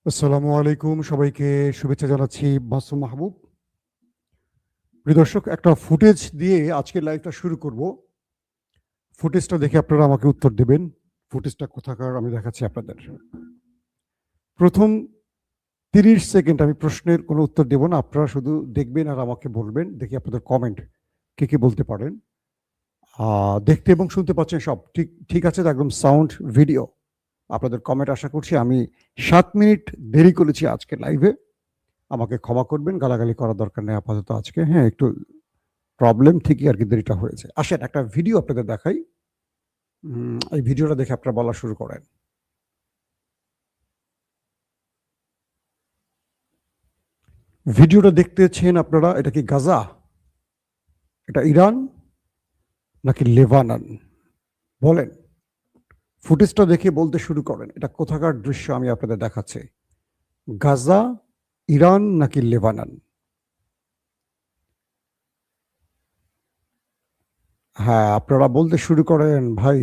আসসালামু আলাইকুম, সবাইকে শুভেচ্ছা জানাচ্ছি। মাসুম মাহবুব। প্রিয় দর্শক, একটা ফুটেজ দিয়ে আজকের লাইভটা শুরু করব। ফুটেজটা দেখে আপনারা আমাকে উত্তর দেবেন। ফুটেজটা কোথাকার আমি দেখাচ্ছি আপনাদের। প্রথম 30 সেকেন্ড আমি প্রশ্নের কোনো উত্তর দেব না, আপনারা শুধু দেখবেন আর আমাকে বলবেন। দেখি আপনাদের কমেন্ট কে কে বলতে পারেন। দেখতে এবং শুনতে পাচ্ছেন সব ঠিক ঠিক আছে তো? একদম সাউন্ড ভিডিও। আপনাদের কমেন্ট আশা করছি। আমি 7 মিনিট দেরি করেছি আজকে লাইভে, আমাকে ক্ষমা করবেন। গালাগালি করার দরকার নেই আপাতত আজকে। হ্যাঁ, একটু প্রবলেম ঠিকই আর কি, দেরিটা হয়েছে। আসেন একটা ভিডিও আপনাদের দেখাই। এই ভিডিওটা দেখে আপনারা বলা শুরু করেন। ভিডিওটা দেখতেছেন আপনারা, এটা কি গাজা, এটা ইরান নাকি লেবানন? বলেন, ফুটেজটা দেখে বলতে শুরু করেন। এটা কোথাকার দৃশ্য আমি আপনাদের দেখাচ্ছি? গাজা, ইরান নাকি লেবানন? হ্যাঁ, আপনারা বলতে শুরু করেন ভাই।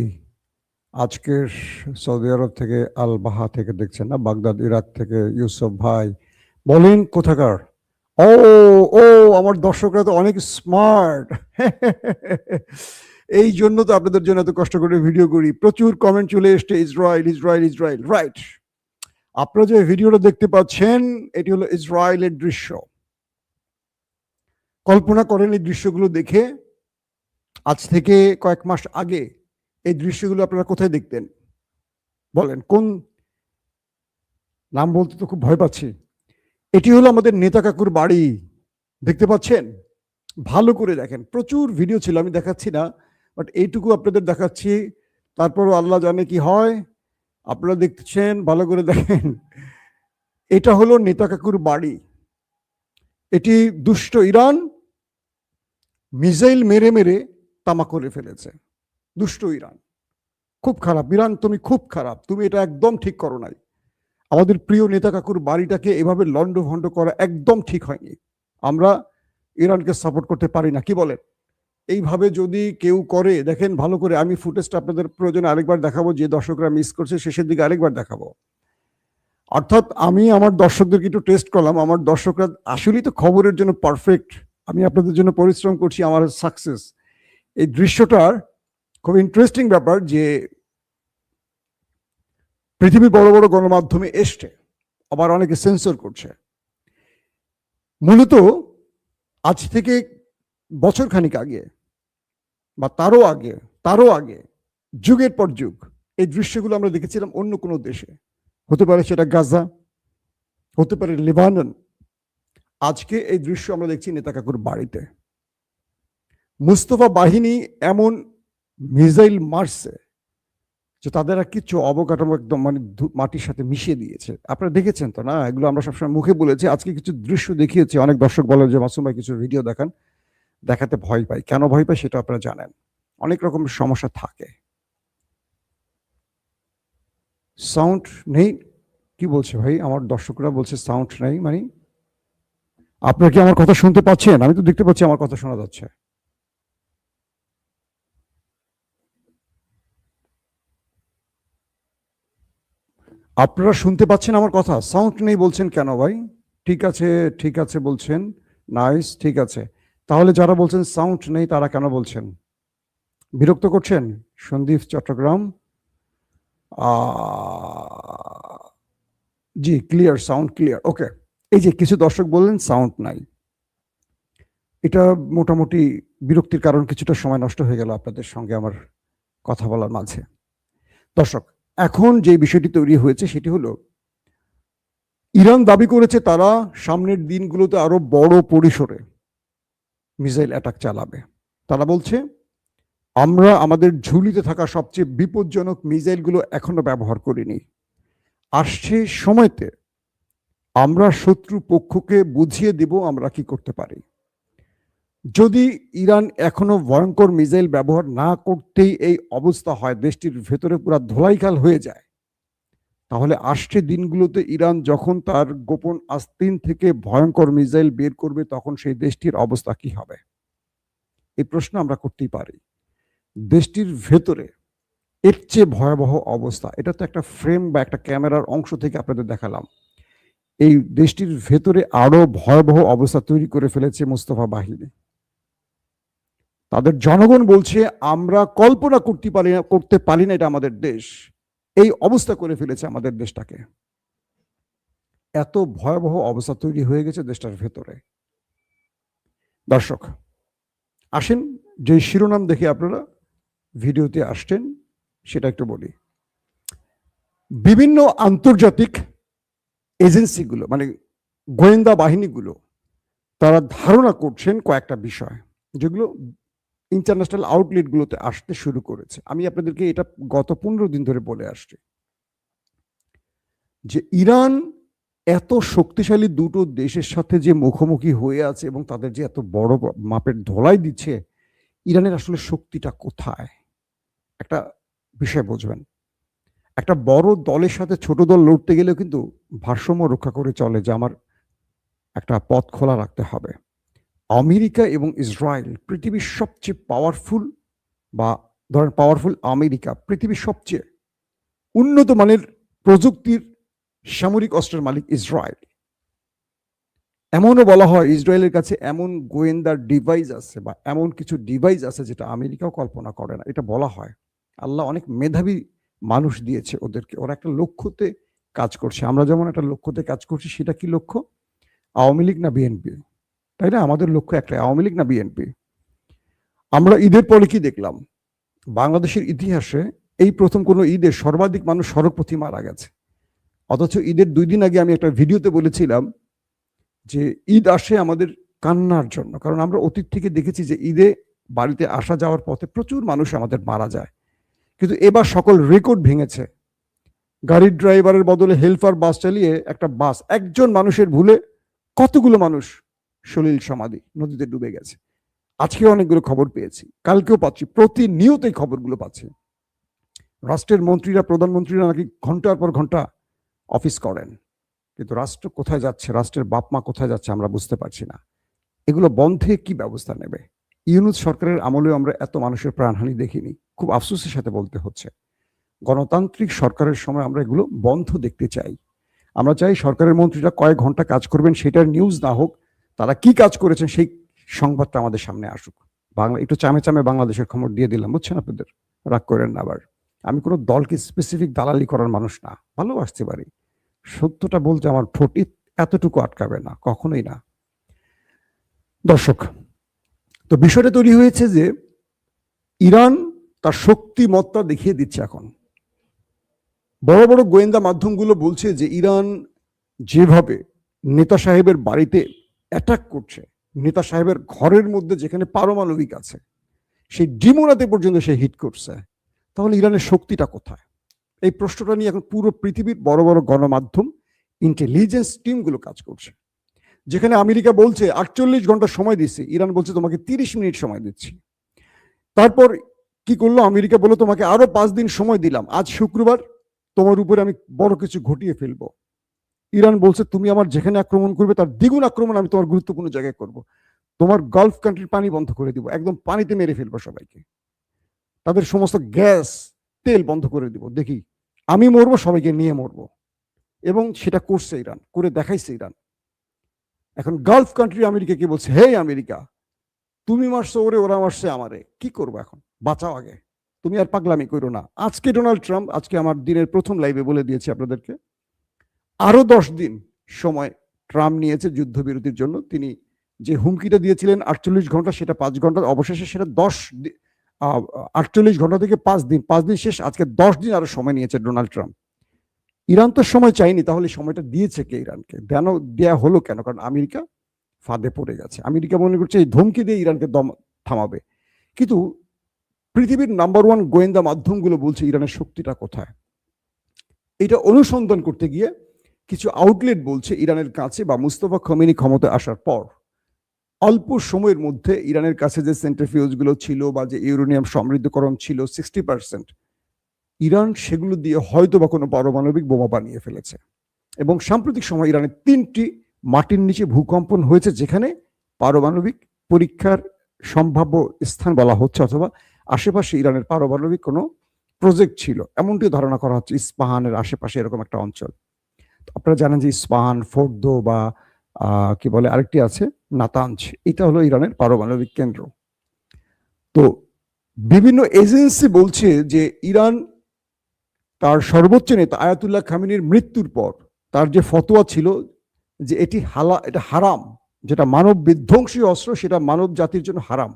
আজকের সৌদি আরব থেকে, আল বাহা থেকে দেখছেন না, বাগদাদ ইরাক থেকে ইউসুফ ভাই, বলেন কোথাকার? ও ও আমার দর্শকরা তো অনেক স্মার্ট। এই জন্য তো আপনাদের জন্য এত কষ্ট করে ভিডিও করি। প্রচুর কমেন্ট চলে এসছে, ইসরায়েল ইসরায়েল ইসরায়েল। রাইট, আপনারা যে ভিডিওটা দেখতে পাচ্ছেন এটি হলো ইসরায়েলের দৃশ্য। কল্পনা করেন এই দৃশ্যগুলো দেখে আজ থেকে কয়েক মাস আগে এই দৃশ্যগুলো আপনারা কোথায় দেখতেন? বলেন কোন নাম বলতে তো খুব ভয় পাচ্ছি। এটি হলো আমাদের নেতা কাকুর বাড়ি, দেখতে পাচ্ছেন? ভালো করে দেখেন, প্রচুর ভিডিও ছিল, আমি দেখাচ্ছি না, বাট এইটুকু আপনাদের দেখাচ্ছি। তারপরও আল্লাহ জানে কি হয়। আপনারা দেখছেন, ভালো করে দেখেন। এটা হলো নেতা কাকুর বাড়ি। এটি দুষ্ট ইরান মিসাইল মেরে মেরে তামা করে ফেলেছে। দুষ্ট ইরান খুব খারাপ। ইরান তুমি খুব খারাপ, তুমি এটা একদম ঠিক করো নাই। আমাদের প্রিয় নেতা কাকুর বাড়িটাকে এভাবে লন্ডভন্ড করা একদম ঠিক হয়নি। আমরা ইরানকে সাপোর্ট করতে পারি না, কি বলেন? এইভাবে যদি কেউ করে, দেখেন ভালো করে, আমি ফুটেজটা আপনাদের প্রয়োজনে আরেকবার দেখাবো, যে দর্শকরা মিস করছে শেষের দিকে আরেকবার দেখাবো। অর্থাৎ আমি আমার দর্শকদেরকে একটু টেস্ট করলাম, আমার দর্শকরা আসলেই তো খবরের জন্য পারফেক্ট। আমি আপনাদের জন্য পরিশ্রম করছি, আমার সাকসেস। এই দৃশ্যটার খুব ইন্টারেস্টিং ব্যাপার যে পৃথিবীর বড় বড় গণমাধ্যমে এসছে, আবার অনেকে সেন্সর করছে। মূলত আজ থেকে বছর খানিক আগে বা তারও আগে যুগের পর যুগ এই দৃশ্যগুলো আমরা দেখেছিলাম অন্য কোনো দেশে। হতে পারে সেটা গাজা, হতে পারে লেবানন। আজকে এই দৃশ্য আমরা দেখছি নেতা কাকুর বাড়িতে। মুস্তফা বাহিনী এমন মিসাইল মারছে যে তাদের আর কিছু অবকাঠামো একদম মানে মাটির সাথে মিশিয়ে দিয়েছে। আপনারা দেখেছেন তো না? এগুলো আমরা সবসময় মুখে বলেছি, আজকে কিছু দৃশ্য দেখিয়েছি। অনেক দর্শক বলে যে মাসুম ভাই কিছু ভিডিও দেখান, দেখাতে ভয় পাই। কেন ভয় পাই সেটা আপনারা জানেন। অনেক রকম সমস্যা থাকে। সাউন্ড নেই? কি বলছে ভাই? আমার দর্শকরা বলছে সাউন্ড নেই। মানে আপনারা কি আমার কথা শুনতে পাচ্ছেন? আমি তো দেখতে পাচ্ছি আমার কথা শোনা যাচ্ছে। আপনারা শুনতে পাচ্ছেন আমার কথা? সাউন্ড নেই বলছেন কেন ভাই? ঠিক আছে, ঠিক আছে বলছেন। নাইস, ঠিক আছে। তাহলে যারা বলছেন সাউন্ড নেই তারা কেন বলছেন? বিরক্ত করছেন? সন্দীপ চট্টগ্রাম, জি ক্লিয়ার, সাউন্ড ক্লিয়ার, ওকে। এই যে কিছু দর্শক বললেন সাউন্ড নাই, এটা মোটামুটি বিরক্তির কারণ। কিছুটা সময় নষ্ট হয়ে গেল আপনাদের সঙ্গে আমার কথা বলার মাঝে। দর্শক, এখন যে বিষয়টি তৈরি হয়েছে সেটি হলো, ইরান দাবি করেছে তারা সামনের দিনগুলোতে আরো বড় পরিসরে মিসাইল অ্যাটাক চালাবে। তারা বলছে আমরা আমাদের ঝুলিতে থাকা সবচেয়ে বিপজ্জনক মিসাইলগুলো এখনো ব্যবহার করিনি। আসছে সময়তে আমরা শত্রু পক্ষকে বুঝিয়ে দেব আমরা কি করতে পারি। যদি ইরান এখনো ভয়ঙ্কর মিসাইল ব্যবহার না করতেই এই অবস্থা হয়, দেশটির ভেতরে পুরো ধোলাইখাল হয়ে যায়, তাহলে আসছে দিনগুলোতে ইরান যখন তার গোপন আস্তিন থেকে ভয়ঙ্কর মিসাইল বের করবে, তখন সেই দেশটির অবস্থা কি হবে? এই প্রশ্ন আমরা করতেই পারি। দেশটির ভেতরে এর চেয়ে ভয়াবহ অবস্থা। এটা তো একটা ফ্রেম বা একটা ক্যামেরার অংশ থেকে আপনাদের দেখালাম। এই দেশটির ভেতরে আরো ভয়াবহ অবস্থা তৈরি করে ফেলেছে মোস্তফা বাহিনী। তাদের জনগণ বলছে আমরা কল্পনা করতে পারি না এটা আমাদের দেশ, এই অবস্থা করে ফেলেছে আমাদের দেশটাকে। এত ভয়াবহ অবস্থা তৈরি হয়ে গেছে দেশটার ভেতরে। দর্শক আসেন, যে শিরোনাম দেখে আপনারা ভিডিওতে আসছেন সেটা একটু বলি। বিভিন্ন আন্তর্জাতিক এজেন্সিগুলো মানে গোয়েন্দা বাহিনীগুলো তারা ধারণা করছেন কয়েকটা বিষয়, যেগুলো ইন্টারন্যাশনাল আউটলেটগুলোতে আসতে শুরু করেছে। আমি আপনাদেরকে এটা গত 15 দিন ধরে বলে আসছি যে ইরান এত শক্তিশালী দুটো দেশের সাথে যে মুখোমুখি হয়ে আছে এবং তাদের যে এত বড় মাপের ধোলাই দিচ্ছে, ইরানের আসলে শক্তিটা কোথায়? একটা বিষয় বুঝবেন, একটা বড় দলের সাথে ছোট দল লড়তে গেলেও কিন্তু ভারসাম্য রক্ষা করে চলে, যে আমার একটা পথ খোলা রাখতে হবে। আমেরিকা এবং ইসরায়েল পৃথিবীর সবচেয়ে পাওয়ারফুল, বা ধরেন পাওয়ারফুল আমেরিকা পৃথিবীর সবচেয়ে উন্নত মানের প্রযুক্তির সামরিক অস্ত্রের মালিক ইসরায়েল। এমনও বলা হয় ইসরায়েলের কাছে এমন গোয়েন্দার ডিভাইস আছে বা এমন কিছু ডিভাইস আছে যেটা আমেরিকাও কল্পনা করে না, এটা বলা হয়। আল্লাহ অনেক মেধাবী মানুষ দিয়েছে ওদেরকে, ওরা একটা লক্ষ্যতে কাজ করছে। আমরা যেমন একটা লক্ষ্যতে কাজ করছি, সেটা কি লক্ষ্য? আওয়ামী লীগ না বিএনপি? তাই না? আমাদের লক্ষ্য একটাই, আওয়ামী লীগ না বিএনপি। আমরা ঈদের পরে কি দেখলাম? বাংলাদেশের ইতিহাসে এই প্রথম কোনো ঈদে সর্বাধিক মানুষ সড়কপথে মারা গেছে। অথচ ঈদের 2 দিন আগে আমি একটা ভিডিওতে বলেছিলাম যে ঈদ আসে আমাদের কান্নার জন্য, কারণ আমরা অতীত থেকে দেখেছি যে ঈদে বাড়িতে আসা যাওয়ার পথে প্রচুর মানুষ আমাদের মারা যায়। কিন্তু এবার সকল রেকর্ড ভেঙেছে। গাড়ির ড্রাইভারের বদলে হেল্পার বাস চালিয়ে একটা বাস, একজন মানুষের ভুলে কতগুলো মানুষ সলিল সমাধি নদীতে ডুবে গেছে। আজকে অনেকগুলো খবর পেয়েছি, কালকেও পাচ্ছি, প্রতিনিয়ত এই খবরগুলো পাচ্ছি। রাষ্ট্রের মন্ত্রীরা, প্রধানমন্ত্রীরা নাকি ঘন্টার পর ঘন্টা অফিস করেন, কিন্তু রাষ্ট্র কোথায় যাচ্ছে, রাষ্ট্রের বাপ মা কোথায় যাচ্ছে আমরা বুঝতে পারছি না। এগুলো বন্ধে কি ব্যবস্থা নেবে? ইউনূস সরকারের আমলেও আমরা এত মানুষের প্রাণহানি দেখিনি, খুব আফসোসের সাথে বলতে হচ্ছে। গণতান্ত্রিক সরকারের সময় আমরা এগুলো বন্ধ দেখতে চাই। আমরা চাই সরকারের মন্ত্রীরা কয়েক ঘন্টা কাজ করবেন, সেটার নিউজ না হোক, তারা কি কাজ করেছেন সেই সংবাদটা আমাদের সামনে আসুক। বাংলা একটু চামে চামে বাংলাদেশের খবর দিয়ে দিলাম, বুঝছেন? আপনাদের রাগ করেন না আবার। আমি কোনো দলকে স্পেসিফিক দালালি করার মানুষ না, ভালোবাসতে পারি, সত্যটা বলতে আমার ঠোঁট এতটুকু আটকাবে না, কখনোই না। দর্শক, তো বিষয়টা তৈরি হয়েছে যে ইরান তার শক্তিমত্তা দেখিয়ে দিচ্ছে এখন। বড় বড় গোয়েন্দা মাধ্যমগুলো বলছে যে ইরান যেভাবে নেতা সাহেবের বাড়িতে অ্যাটাক করছে, নেতা সাহেবের ঘরের মধ্যে যেখানে পারমাণবিক আছে সেই ডিমোনাতে পর্যন্ত সে হিট করছে, তাহলে ইরানের শক্তিটা কোথায়? এই প্রশ্নটা নিয়ে এখন পুরো পৃথিবীর বড় বড় গণমাধ্যম, ইন্টেলিজেন্স টিমগুলো কাজ করছে। যেখানে আমেরিকা বলছে 48 ঘন্টা সময় দিচ্ছে, ইরান বলছে তোমাকে 30 মিনিট সময় দিচ্ছি। তারপর কি করলো আমেরিকা? বললো তোমাকে আরো 5 দিন সময় দিলাম, আজ শুক্রবার, তোমার উপরে আমি বড় কিছু ঘটিয়ে ফেলবো। ইরান বলছে তুমি আমার যেখানে আক্রমণ করবে তার দ্বিগুণ আক্রমণ আমি তোমার গুরুত্বপূর্ণ জায়গায় করব। তোমার গালফ কান্ট্রির পানি বন্ধ করে দিব, একদম পানিতে মেরে ফেলবো সবাইকে, তাদের সমস্ত গ্যাস তেল বন্ধ করে দিব, দেখি আমি মরবো, সবাইকে নিয়ে মরবো। এবং সেটা করছে ইরান, করে দেখাইছে ইরান। এখন গালফ কান্ট্রি আমেরিকাকে বলছে, হে আমেরিকা, তুমি মারছো ওরে, ওরা মারছে আমারে, কি করবো এখন? বাঁচাও আগে, তুমি আর পাগলামি করো না। আজকে ডোনাল্ড ট্রাম্প, আজকে আমার দিনের প্রথম লাইভে বলে দিয়েছি আপনাদেরকে, আরো 10 দিন সময় ট্রাম্প নিয়েছে যুদ্ধবিরতির জন্য। তিনি যে হুমকিটা দিয়েছিলেন 48 ঘন্টা, সেটা 5 ঘন্টা, অবশেষে সেটা 48 ঘন্টা থেকে 5 দিন, 5 দিন শেষ, আজকে 10 দিন আরো সময় নিয়েছে ডোনাল্ড ট্রাম্প। ইরান তো সময় চাইনি, তাহলে সময়টা দিয়েছে কে ইরানকে? দেয়া হলো কেন? কারণ আমেরিকা ফাঁদে পড়ে গেছে। আমেরিকা মনে করছে এই ধমকি দিয়ে ইরানকে দম থামাবে, কিন্তু পৃথিবীর নাম্বার 1 গোয়েন্দা মাধ্যমগুলো বলছে ইরানের শক্তিটা কোথায়। এটা অনুসন্ধান করতে গিয়ে কিছু আউটলেট বলছে ইরানের কাছে, বা মুস্তফা খমেনি ক্ষমতায় আসার পর অল্প সময়ের মধ্যে ইরানের কাছে যে সেন্ট্রিফিউজগুলো ছিল বা যে ইউরেনিয়াম সমৃদ্ধকরণ ছিল 60%, ইরান সেগুলো দিয়ে হয়তো বা কোনো পারমাণবিক বোমা বানিয়ে ফেলেছে। এবং সাম্প্রতিক সময় ইরানের 3টি মাটির নিচে ভূকম্পন হয়েছে, যেখানে পারমাণবিক পরীক্ষার সম্ভাব্য স্থান বলা হচ্ছে, অথবা আশেপাশে ইরানের পারমাণবিক কোনো প্রজেক্ট ছিল এমনটি ধারণা করা হচ্ছে, ইস্পাহানের আশেপাশে এরকম একটা অঞ্চল। আপনারা জানেন যে ইস্পাহান, ফোর্দো বা কি বলে আরেকটি আছে নাতাঞ্জ, এটা হলো ইরানের পারমাণবিক কেন্দ্র। তো বিভিন্ন এজেন্সি বলছে যে ইরান তার সর্বোচ্চ নেতা আয়াতুল্লাহ খামেনির মৃত্যুর পর তার যে ফতোয়া ছিল যে এটা হারাম, যেটা মানব বিধ্বংসী অস্ত্র সেটা মানব জাতির জন্য হারাম,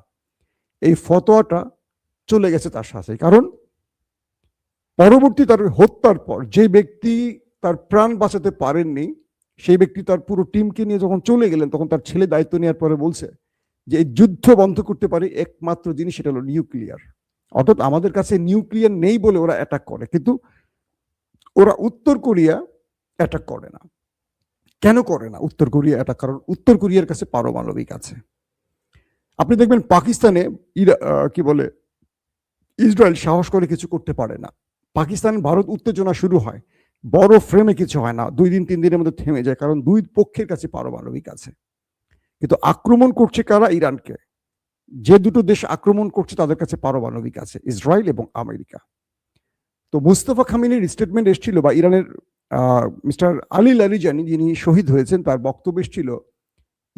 এই ফতোয়াটা চলে গেছে তার সাথে। কারণ পরবর্তী তার হত্যার পর যে ব্যক্তি তার প্রাণ বাঁচাতে পারেননি, সেই ব্যক্তি তার পুরো টিমকে নিয়ে যখন চলে গেলেন, তখন তার ছেলে দায়িত্ব নেওয়ার পরে বলছে যে এই যুদ্ধ বন্ধ করতে পারে একমাত্র জিনিস, সেটা হলো নিউক্লিয়ার। অর্থাৎ আমাদের কাছে নিউক্লিয়ার নেই বলে ওরা অ্যাটাক করে, কিন্তু ওরা উত্তর কোরিয়া অ্যাটাক করে না। কেন করে না উত্তর কোরিয়া অ্যাটাক? কারণ উত্তর কোরিয়ার কাছে পারমাণবিক আছে। আপনি দেখবেন পাকিস্তানে কি বলে ইসরায়েল সাহস করে কিছু করতে পারে না। পাকিস্তান ভারত উত্তেজনা শুরু হয়, বড় ফ্রেমে কিছু হয় না, 2 দিন 3 দিনের মধ্যে থেমে যায়, কারণ দুই পক্ষের কাছে পারমাণবিক আছে। কিন্তু আক্রমণ করছে কারা? ইরানকে। যে দুটো দেশ আক্রমণ করছে তাদের কাছে পারমাণবিক আছে, ইসরায়েল এবং আমেরিকা। তো মুস্তফা খামিনির স্টেটমেন্ট এসেছিল, বা ইরানের মিস্টার আলী লারিজানি যিনি শহীদ হয়েছেন, তার বক্তব্য এসেছিল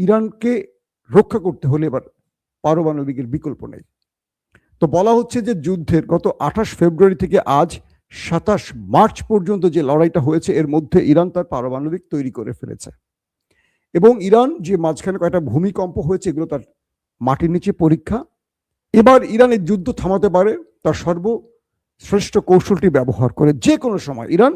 ইরানকে রক্ষা করতে হলে এবার পারমাণবিকের বিকল্প নেই। তো বলা হচ্ছে যে যুদ্ধের গত 28 ফেব্রুয়ারি থেকে আজ 27 মার্চ পর্যন্ত যে লড়াইটা হয়েছে, এর মধ্যে ইরান তার পারমাণবিক তৈরি করে ফেলেছে। এবং ইরান যে মাঝখানে কয়েকটা ভূমিকম্প হয়েছে, এগুলো তার মাটির নিচে পরীক্ষা। এবার ইরান এই যুদ্ধ থামাতে পারে তার সর্বশ্রেষ্ঠ কৌশলটি ব্যবহার করে। যে কোনো সময় ইরান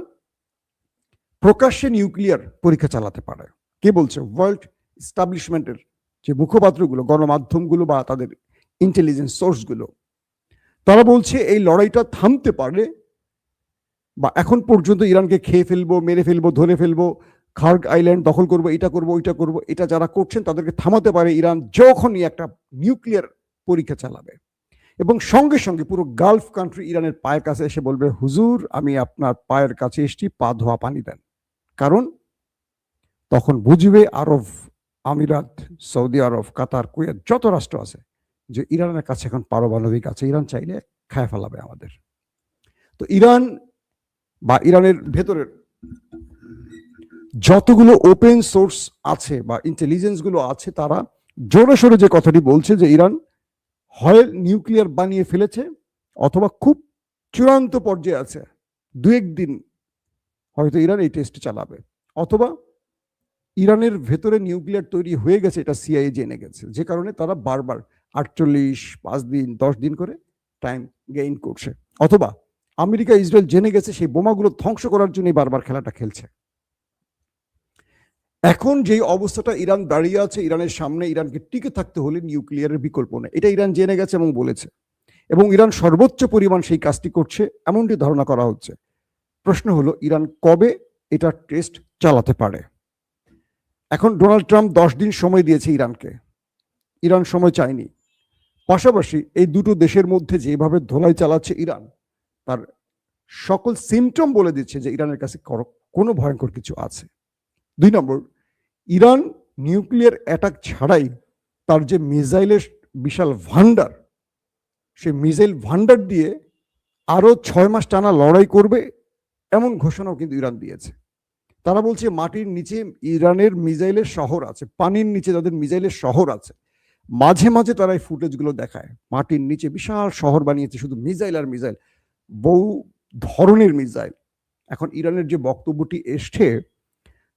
প্রকাশ্যে নিউক্লিয়ার পরীক্ষা চালাতে পারে। কে বলছে? ওয়ার্ল্ড এস্টাবলিশমেন্টের যে মুখপাত্রগুলো, গণমাধ্যমগুলো বা তাদের ইন্টেলিজেন্স সোর্সগুলো, তারা বলছে এই লড়াইটা থামতে পারে, বা এখন পর্যন্ত ইরানকে খেয়ে ফেলবো, মেরে ফেলবো, ধরে ফেলবো, খার্গ আইল্যান্ড দখল করবো, এটা করবো, ওইটা করবো, এটা যারা করছেন তাদেরকে থামাতে পারে ইরান যখনই একটা নিউক্লিয়ার পরীক্ষা চালাবে। এবং সঙ্গে সঙ্গে পুরো গালফ কান্ট্রি ইরানের পায়ের কাছে এসে বলবে, হুজুর আমি আপনার পায়ের কাছে এসছি, পা ধোয়া পানি দেন। কারণ তখন বুঝবে আরব আমিরাত, সৌদি আরব, কাতার, কুয়েত, যত রাষ্ট্র আছে যে ইরানের কাছে এখন পারমাণবিক আছে, ইরান চাইলে খায় ফেলাবে আমাদের। তো ইরান বা ইরানের ভেতরের যতগুলো ওপেন সোর্স আছে বা ইন্টেলিজেন্স গুলো আছে, তারা জোরে সোরে যে কথাটি বলছে যে ইরান হয় নিউক্লিয়ার বানিয়ে ফেলেছে, অথবা খুব চূড়ান্ত পর্যায়ে আছে, 2-1 দিন হয়তো ইরান এই টেস্ট চালাবে, অথবা ইরানের ভেতরে নিউক্লিয়ার তৈরি হয়ে গেছে, এটা সিআইএ জেনে গেছে, যে কারণে তারা বারবার 48, 5 দিন, 10 দিন করে টাইম গেইন করছে। অথবা আমেরিকা, ইসরায়েল জেনে গেছে, সেই বোমাগুলো ধ্বংস করার জন্যই বারবার খেলাটা খেলছে। এখন যেই অবস্থাটা ইরান দাঁড়িয়ে আছে, ইরানের সামনে ইরানকে টিকে থাকতে হলে নিউক্লিয়ারের বিকল্প নেই, এটা ইরান জেনে গেছে এবং বলেছে, এবং ইরান সর্বোচ্চ পরিমাণ সেই কাজটি করছে এমনটি ধারণা করা হচ্ছে। প্রশ্ন হলো ইরান কবে এটা টেস্ট চালাতে পারে? এখন ডোনাল্ড ট্রাম্প 10 দিন সময় দিয়েছে ইরানকে, ইরান সময় চায়নি। পাশাপাশি এই দুটো দেশের মধ্যে যেভাবে ধোলাই চালাচ্ছে ইরান, তার সকল সিমটম বলে দিচ্ছে যে ইরানের কাছে কোনো ভয়ঙ্কর কিছু আছে। 2 নম্বর, ইরান নিউক্লিয়ার অ্যাটাক ছাড়াই তার যে মিসাইলের বিশাল ভান্ডার, সে মিসাইল ভান্ডার দিয়ে আরো 6 মাস টানা লড়াই করবে, এমন ঘোষণাও কিন্তু ইরান দিয়েছে। তারা বলছে মাটির নিচে ইরানের মিসাইলের শহর আছে, পানির নিচে তাদের মিসাইলের শহর আছে। মাঝে মাঝে তারা এই ফুটেজগুলো দেখায়, মাটির নিচে বিশাল শহর বানিয়েছে, শুধু মিসাইল আর মিসাইল, বহু ধরনের মিসাইল। এখন ইরানের যে বক্তব্যটি এসছে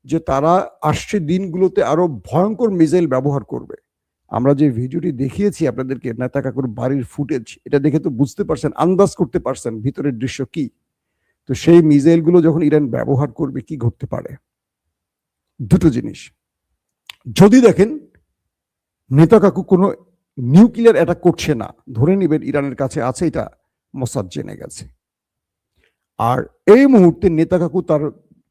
যে তারা আসছে দিনগুলোতে আরো ভয়ঙ্কর মিসাইল ব্যবহার করবে। আমরা যে ভিডিওটি দেখিয়েছি আপনাদেরকে, নেতা কাকুর বাড়ির ফুটেজ, এটা দেখে তো বুঝতে পারছেন, আন্দাজ করতে পারছেন ভিতরের দৃশ্য কি। তো সেই মিসাইলগুলো যখন ইরান ব্যবহার করবে, কি ঘটতে পারে? দুটো জিনিস, যদি দেখেন নেতা কাকু কোনো নিউক্লিয়ার অ্যাটাক করছে না, ধরে নেবেন ইরানের কাছে আছে, এটা মোসাদ জেনে গেছে। আর এই মুহূর্তে নেতা কাকু তার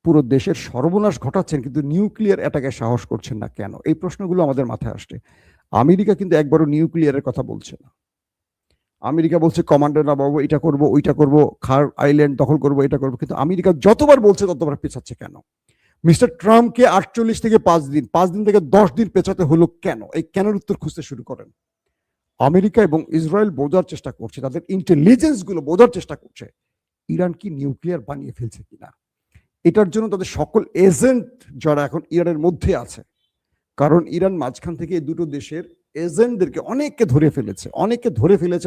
পুরো দেশের সর্বনাশ ঘটাচ্ছেন, কিন্তু নিউক্লিয়ার অ্যাটাকে সাহস করছেন না কেন? এই প্রশ্নগুলো আমাদের মাথায় আসছে। আমেরিকা কিন্তু একবারও নিউক্লিয়ারের কথা বলছে না। আমেরিকা বলছে কমান্ডার না বাবু, এটা করবো, ওইটা করবো, খার আইল্যান্ড দখল করবো, এটা করবো, কিন্তু আমেরিকা যতবার বলছে ততবার পেছাচ্ছে কেন? মিস্টার ট্রাম্পকে 48 থেকে 5 দিন, 5 দিন থেকে 10 দিন পেছাতে হলো কেন? এই কেনের উত্তর খুঁজতে শুরু করেন। আমেরিকা এবং ইসরায়েল বোঝার চেষ্টা করছে, তাদের ইন্টেলিজেন্স গুলো বোঝার চেষ্টা করছে ইরান কি নিউক্লিয়ার বানিয়ে ফেলছে কিনা। এটার জন্য তাদের সকল এজেন্ট যারা এখন ইরানের মধ্যে আছে, কারণ ইরান মাঝখান থেকে এই দুটো দেশের এজেন্টদেরকে অনেককে ধরে ফেলেছে,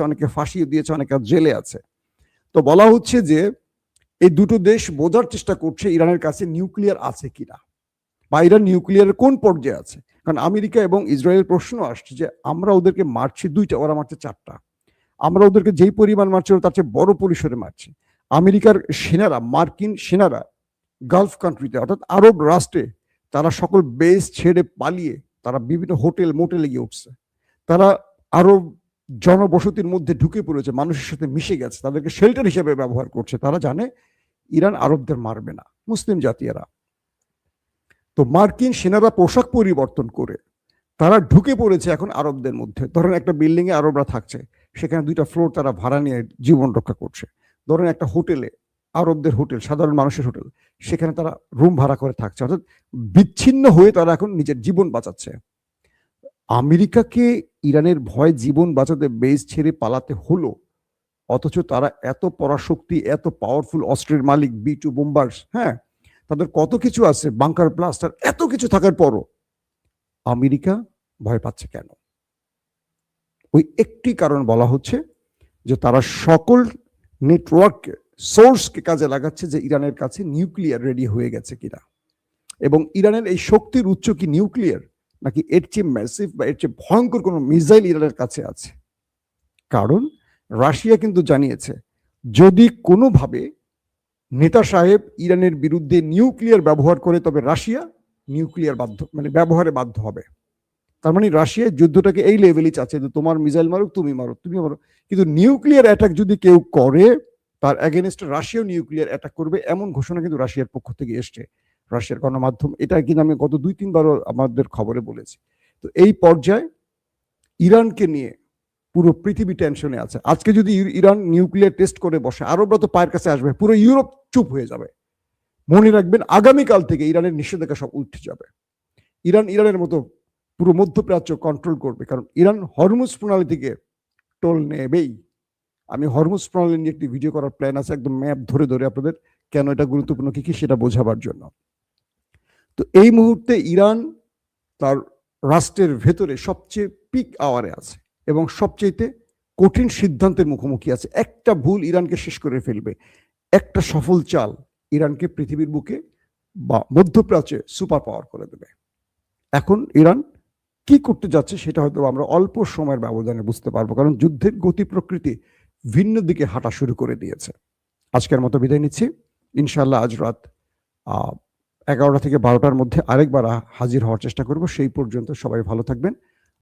অনেকে ফাঁসিয়ে দিয়েছে, অনেকে জেলে আছে। তো বলা হচ্ছে যে এই দুটো দেশ বোঝার চেষ্টা করছে ইরানের কাছে নিউক্লিয়ার আছে কিনা, বা ইরান নিউক্লিয়ারের কোন পর্যায়ে আছে। কারণ আমেরিকা এবং ইসরায়েলের প্রশ্ন আসছে যে আমরা ওদেরকে মারছি 2টা, ওরা মারছে 4টা। আমরা ওদেরকে যেই পরিমাণ মারছি তার চেয়ে বড় পরিসরে মারছি। আমেরিকার সেনারা, মার্কিন সেনারা গালফ কান্ট্রিতে অর্থাৎ আরব রাষ্ট্রে তারা সকল বেস ছেড়ে পালিয়ে তারা বিভিন্ন হোটেল মোটেলে গিয়ে উঠছে। তারা আরব জনবসতির মধ্যে ঢুকে পড়েছে, মানুষের সাথে মিশে গেছে, তাদেরকে শেল্টার হিসেবে ব্যবহার করছে। তারা জানে ইরান আরবদের মারবে না, মুসলিম জাতীয়রা। তো মার্কিন সেনারা পোশাক পরিবর্তন করে তারা ঢুকে পড়েছে এখন আরবদের মধ্যে। ধরেন একটা বিল্ডিং এ আরবরা থাকছে, সেখানে 2টা ফ্লোর তারা ভাড়া নিয়ে জীবন রক্ষা করছে। ধরেন একটা হোটেলে, আরবদের হোটেল, সাধারণ মানুষের হোটেল, সেখানে তারা রুম ভাড়া করে থাকছে, অর্থাৎ বিচ্ছিন্ন হয়ে তারা এখন নিজের জীবন বাঁচাচ্ছে। আমেরিকাকে ইরানের ভয় জীবন বাঁচাতে বেস ছেড়ে পালাতে হলো, অথচ তারা এত পরাশক্তি, এত পাওয়ারফুল অস্ত্রের মালিক, B2 বোম্বার্স, হ্যাঁ, তাদের কত কিছু আছে, বাংকার ব্লাস্টার, এত কিছু থাকার পরও আমেরিকা ভয় পাচ্ছে কেন? ওই একটি কারণ বলা হচ্ছে যে তারা সকল নেটওয়ার্ক সোর্সকে কাজে লাগাচ্ছে যে ইরানের কাছে নিউক্লিয়ার রেডি হয়ে গেছে কিনা, এবং ইরানের এই শক্তির উৎস কি নিউক্লিয়ার, নাকি এর চেয়ে ম্যাসিভ বা এর চেয়ে ভয়ঙ্কর কোনো মিসাইল ইরানের কাছে আছে। কারণ রাশিয়া কিন্তু জানিয়েছে যদি কোনোভাবে নেতা সাহেব ইরানের বিরুদ্ধে নিউক্লিয়ার ব্যবহার করে তবে রাশিয়া নিউক্লিয়ার ব্যবহারে বাধ্য হবে। তার মানে রাশিয়া যুদ্ধটাকে এই লেভেলই চাচ্ছে যে তোমার মিসাইল মারুক, তুমি মারো, তুমি মারো, কিন্তু নিউক্লিয়ার অ্যাটাক যদি কেউ করে তার এগেনস্টে রাশিয়াও নিউক্লিয়ার অ্যাটাক করবে, এমন ঘোষণা কিন্তু রাশিয়ার পক্ষ থেকে এসছে। রাশিয়ার গণমাধ্যম এটা কিন্তু আমি গত 2-3 বারও আমাদের খবরে বলেছি। তো এই পর্যায়ে ইরানকে নিয়ে পুরো পৃথিবী টেনশনে আছে। আজকে যদি ইরান নিউক্লিয়ার টেস্ট করে বসে, আরবরা তো পায়ের কাছে আসবে, পুরো ইউরোপ চুপ হয়ে যাবে। মনে রাখবেন আগামীকাল থেকে ইরানের নিষেধাজ্ঞা সব উঠে যাবে। ইরানের মতো পুরো মধ্যপ্রাচ্য কন্ট্রোল করবে, কারণ ইরান হরমুজ প্রণালী থেকে টোল নেবেই। আমি হরমুজ প্রণালী নিয়ে একটি ভিডিও করার প্ল্যান আছে, একদম ম্যাপ ধরে ধরে আপনাদের কেন এটা গুরুত্বপূর্ণ কি কি সেটা বোঝাবার জন্য। তো এই মুহূর্তে ইরান তার রাষ্ট্রের ভেতরে সবচেয়ে পিক আওয়ারে আছে এবং সবচেয়ে কঠিন সিদ্ধান্তের মুখোমুখি আছে। একটা ভুল ইরানকে শেষ করে ফেলবে, একটা সফল চাল ইরানকে পৃথিবীর বুকে বা মধ্যপ্রাচ্যে সুপার পাওয়ার করে দেবে। এখন ইরান কি করতে যাচ্ছে সেটা হয়তো আমরা অল্প সময়ের ব্যবধানে বুঝতে পারবো, কারণ যুদ্ধের গতি প্রকৃতি ভিন্ন দিকে হাঁটা শুরু করে দিয়েছে। আজকের মতো বিদায় নিচ্ছি। ইনশাআল্লাহ আজ রাত 11টা থেকে 12টার মধ্যে আরেকবার হাজির হওয়ার চেষ্টা করব। সেই পর্যন্ত সবাই ভালো থাকবেন।